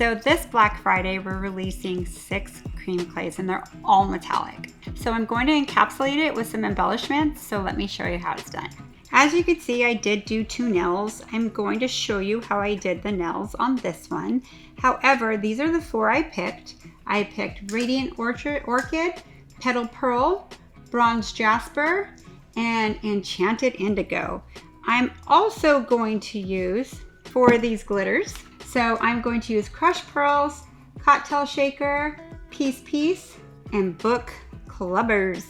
So this Black Friday, we're releasing 6 cream clays and they're all metallic. So I'm going to encapsulate it with some embellishments. So let me show you how it's done. As you can see, I did do 2 nails. I'm going to show you how I did the nails on this one. However, these are the 4 I picked. I picked Radiant Orchid, Petal Pearl, Bronze Jasper, and Enchanted Indigo. I'm also going to use 4 of these glitters. So I'm going to use Crushed Pearls, Cocktail Shaker, Peace, and Book Clubbers.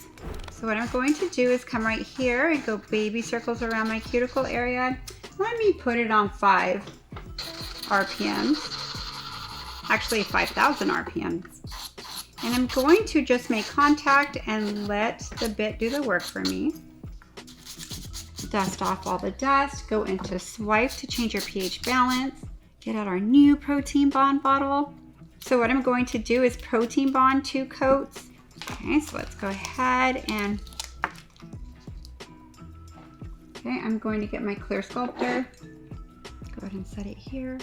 So what I'm going to do is come right here and go baby circles around my cuticle area. Let me put it on 5 RPMs, actually 5,000 RPMs. And I'm going to just make contact and let the bit do the work for me. Dust off all the dust, go into swipe to change your pH balance. Get out our new protein bond bottle. So what I'm going to do is protein bond 2 coats. Okay, so let's go ahead and, okay, I'm going to get my clear sculptor. Go ahead and set it here.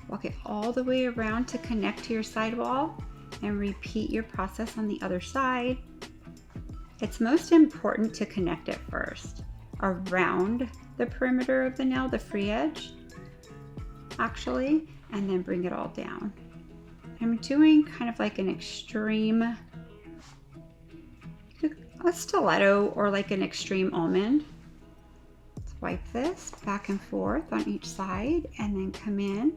Walk it all the way around to connect to your sidewall and repeat your process on the other side. It's most important to connect it first around the perimeter of the nail, the free edge, actually, and then bring it all down. I'm doing kind of like an extreme, a stiletto or like an extreme almond. Swipe this back and forth on each side and then come in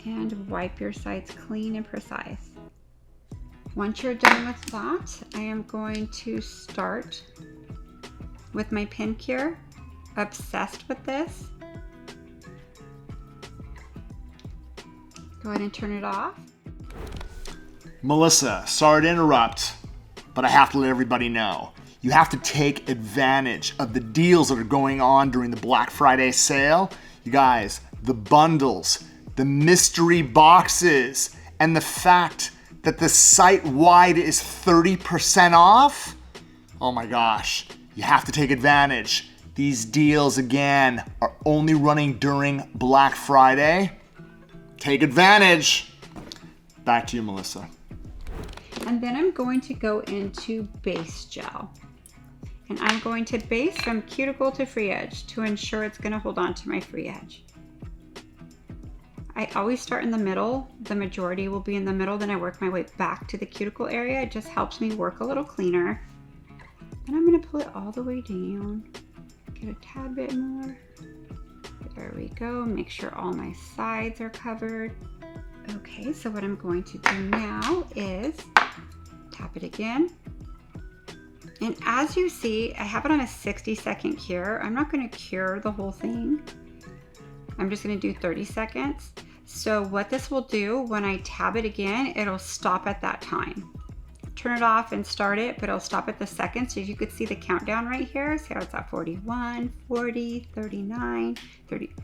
and wipe your sides clean and precise. Once you're done with that, I am going to start with my pin cure. Obsessed with this. Go ahead and turn it off. Melissa, sorry to interrupt, but I have to let everybody know. You have to take advantage of the deals that are going on during the Black Friday sale. You guys, the bundles, the mystery boxes, and the fact that the site-wide is 30% off. Oh my gosh, you have to take advantage. These deals, again, are only running during Black Friday. Take advantage. Back to you, Melissa. And then I'm going to go into base gel. And I'm going to base from cuticle to free edge to ensure it's going to hold on to my free edge. I always start in the middle. The majority will be in the middle. Then I work my way back to the cuticle area. It just helps me work a little cleaner. And I'm going to pull it all the way down. Get a tad bit more. There we go. Make sure all my sides are covered. Okay, so what I'm going to do now is tap it again. And as you see, I have it on a 60-second cure. I'm not going to cure the whole thing. I'm just going to do 30 seconds. So what this will do, when I tab it again, it'll stop at that time. Turn it off and start it, but it'll stop at the second. So you could see the countdown right here. See how it's at 41, 40, 39, 30,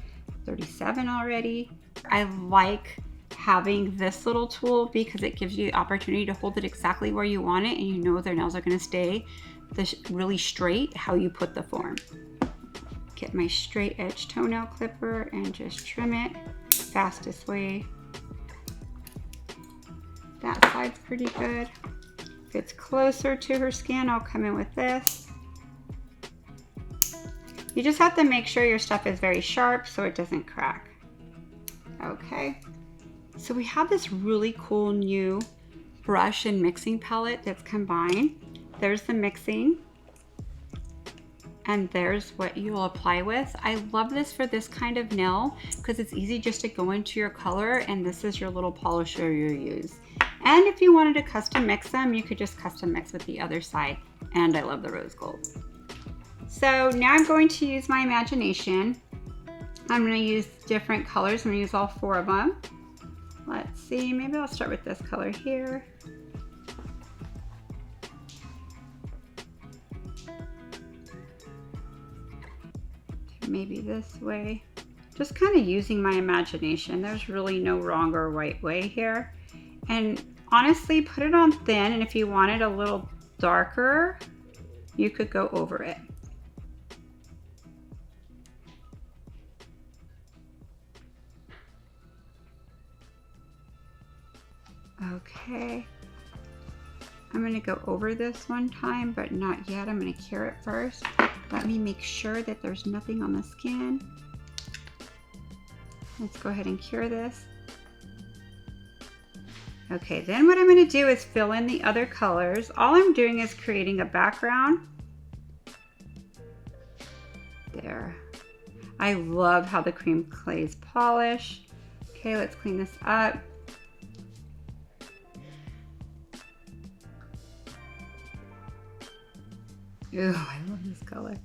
37 already. I like having this little tool because it gives you the opportunity to hold it exactly where you want it, and you know their nails are going to stay really straight how you put the form. Get my straight edge toenail clipper and just trim it fastest way. That side's pretty good. If it's closer to her skin, I'll come in with this. You just have to make sure your stuff is very sharp so it doesn't crack. Okay, so we have this really cool new brush and mixing palette that's combined. There's the mixing, and there's what you'll apply with. I love this for this kind of nail because it's easy just to go into your color, and this is your little polisher you use. And if you wanted to custom mix them, you could just custom mix with the other side. And I love the rose gold. So now I'm going to use my imagination. I'm going to use different colors. I'm going to use all 4 of them. Let's see, maybe I'll start with this color here. Maybe this way. Just kind of using my imagination. There's really no wrong or right way here. And honestly, put it on thin, and if you want it a little darker, you could go over it. Okay. I'm gonna go over this one time, but not yet. I'm gonna cure it first. Let me make sure that there's nothing on the skin. Let's go ahead and cure this. Okay, then what I'm gonna do is fill in the other colors. All I'm doing is creating a background. There. I love how the cream clays polish. Okay, let's clean this up. Ooh, I love this color.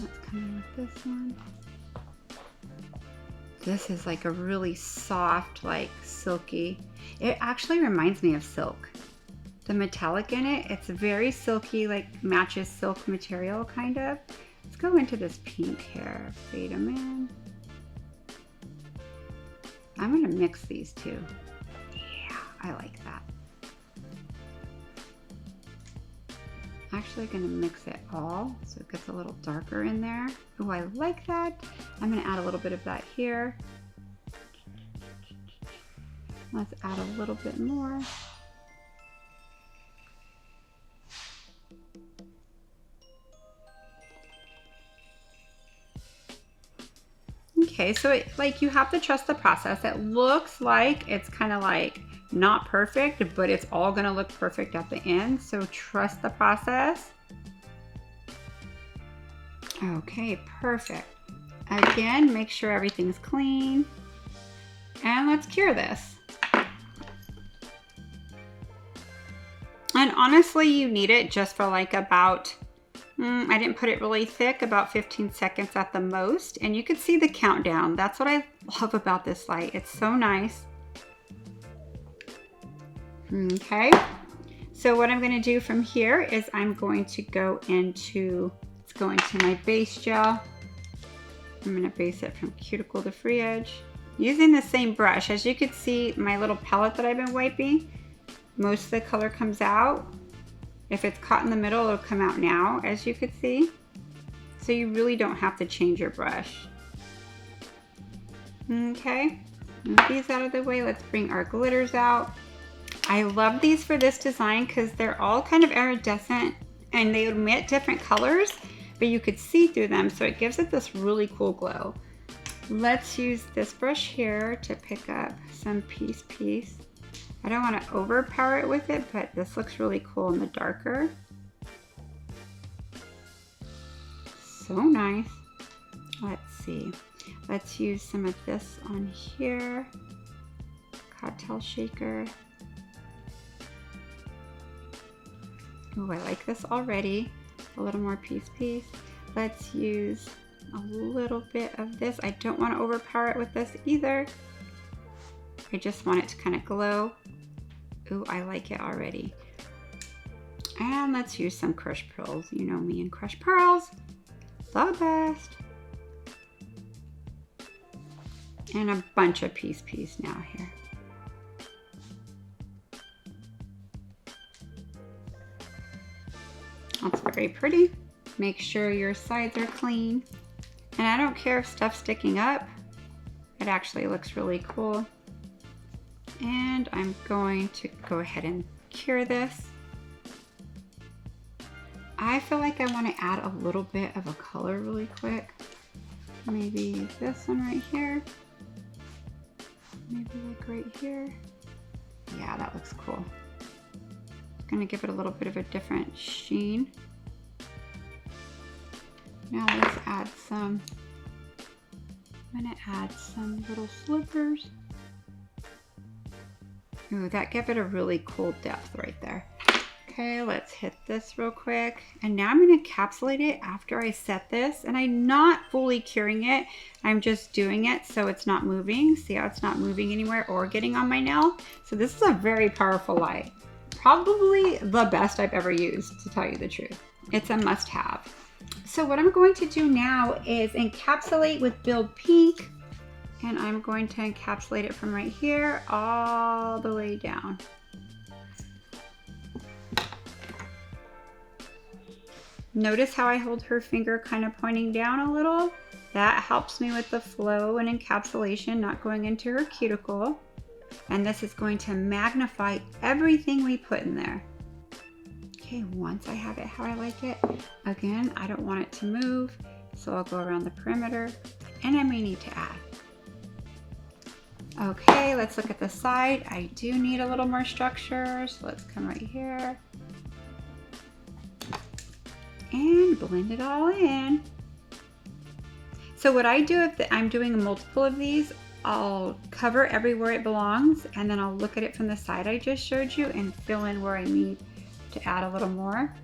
Let's come in with this one. This is like a really soft, like silky. It actually reminds me of silk. The metallic in it, it's very silky, like matches silk material kind of. Let's go into this pink here, fade them in. I'm gonna mix these two. Yeah, I like that. Actually gonna mix it all so it gets a little darker in there. Oh, I like that. I'm gonna add a little bit of that here. Let's add a little bit more. Okay, so it, like, you have to trust the process. It looks like it's kind of like not perfect, but it's all gonna look perfect at the end. So trust the process. Okay, perfect. Again, make sure everything's clean. And let's cure this. And honestly, you need it just for like about, I didn't put it really thick, about 15 seconds at the most. And you can see the countdown. That's what I love about this light. It's so nice. Okay. So what I'm going to do from here is I'm going to go into, let's go into my base gel. I'm going to base it from cuticle to free edge. Using the same brush. As you can see, my little palette that I've been wiping, most of the color comes out. If it's caught in the middle, it'll come out now, as you can see. So you really don't have to change your brush. Okay, move these out of the way. Let's bring our glitters out. I love these for this design because they're all kind of iridescent and they emit different colors, but you could see through them, so it gives it this really cool glow. Let's use this brush here to pick up some piece. I don't want to overpower it with it, but this looks really cool in the darker. So nice. Let's see. Let's use some of this on here. Cocktail shaker. Oh, I like this already. A little more piece. Let's use a little bit of this. I don't want to overpower it with this either. I just want it to kind of glow. Ooh, I like it already. And let's use some crushed pearls. You know me and crushed pearls. The best. And a bunch of piece now here. That's very pretty. Make sure your sides are clean. And I don't care if stuff's sticking up. It actually looks really cool. And I'm going to go ahead and cure this. I feel like I want to add a little bit of a color really quick. Maybe this one right here. Maybe like right here. Yeah, that looks cool. Gonna give it a little bit of a different sheen. Now let's add some, I'm gonna add some little slivers. Ooh, that gave it a really cool depth right there. Okay, let's hit this real quick. And now I'm gonna encapsulate it after I set this. And I'm not fully curing it. I'm just doing it so it's not moving. See how it's not moving anywhere or getting on my nail? So this is a very powerful light. Probably the best I've ever used, to tell you the truth. It's a must-have. So what I'm going to do now is encapsulate with Build Pink. And I'm going to encapsulate it from right here all the way down. Notice how I hold her finger kind of pointing down a little? That helps me with the flow and encapsulation not going into her cuticle. And this is going to magnify everything we put in there. Okay, once I have it how I like it, again, I don't want it to move, so I'll go around the perimeter, and I may need to add. Okay, let's look at the side. I do need a little more structure, so let's come right here and blend it all in. So what I do if I'm doing multiple of these, I'll cover everywhere it belongs, and then I'll look at it from the side I just showed you and fill in where I need to add a little more.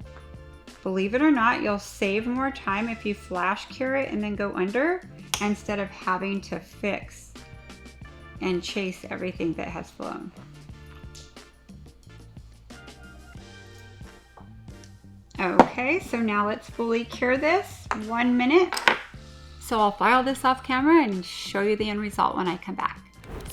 Believe it or not, you'll save more time if you flash cure it and then go under, instead of having to fix and chase everything that has flown. Okay, so now let's fully cure this, 1 minute. So I'll file this off camera and show you the end result when I come back.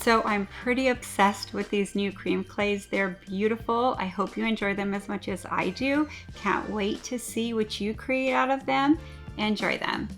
So I'm pretty obsessed with these new cream clays. They're beautiful. I hope you enjoy them as much as I do. Can't wait to see what you create out of them. Enjoy them.